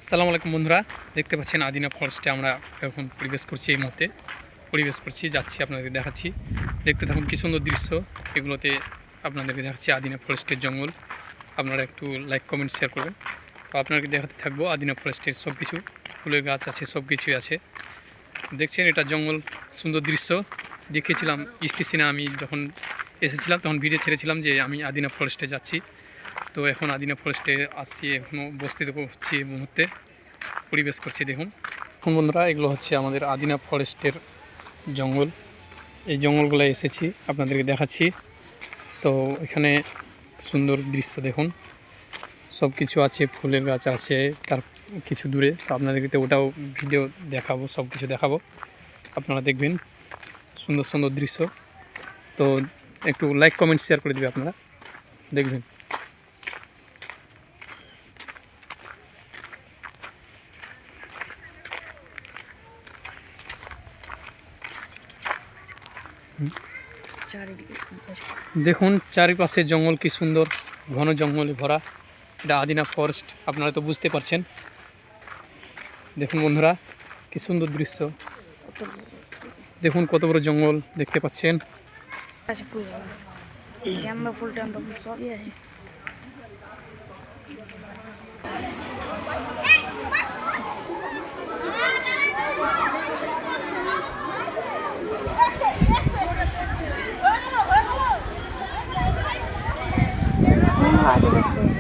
আসসালামু আলাইকুম বন্ধুরা, দেখতে পাচ্ছেন আদিনা ফরেস্টে আমরা এখন পরিবেশ করছি। এই মুহূর্তে পরিবেশ করছি, যাচ্ছি, আপনাদেরকে দেখাচ্ছি। দেখতে থাকুন কী সুন্দর দৃশ্য। এগুলোতে আপনাদেরকে দেখাচ্ছি আদিনা ফরেস্টের জঙ্গল। আপনারা একটু লাইক কমেন্ট শেয়ার করবেন। তো আপনাদেরকে দেখাতে থাকবো আদিনা ফরেস্টের সব কিছু, ফুলের গাছ আছে, সব কিছুই আছে। দেখছেন এটা জঙ্গল, সুন্দর দৃশ্য। দেখিয়েছিলাম স্টেশনে আমি যখন এসেছিলাম, তখন ভিডিও ছেড়েছিলাম যে আমি আদিনা ফরেস্টে যাচ্ছি। তো এখন আদিনা ফরেস্টে আসছি, এখনও বসতি হচ্ছে এই মুহূর্তে পরিবেশ করছি। দেখুন এখন বন্ধুরা, এগুলো হচ্ছে আমাদের আদিনা ফরেস্টের জঙ্গল। এই জঙ্গলগুলো এসেছি, আপনাদেরকে দেখাচ্ছি। তো এখানে সুন্দর দৃশ্য দেখুন, সব কিছু আছে, ফুলের গাছ আছে তার কিছু দূরে। তো আপনাদেরকে ওটাও ভিডিও দেখাবো, সব কিছু দেখাবো, আপনারা দেখবেন সুন্দর সুন্দর দৃশ্য। তো একটু লাইক কমেন্ট শেয়ার করে দেবে, আপনারা দেখবেন। দেখুন চারিপাশে জঙ্গল, কি সুন্দর ঘন জঙ্গলে ভরা। এটা আদিনা ফরেস্ট, আপনারা তো বুঝতে পারছেন। দেখুন বন্ধুরা, কি সুন্দর দৃশ্য। দেখুন কত বড় জঙ্গল দেখতে পাচ্ছেন। आगे बसते हैं।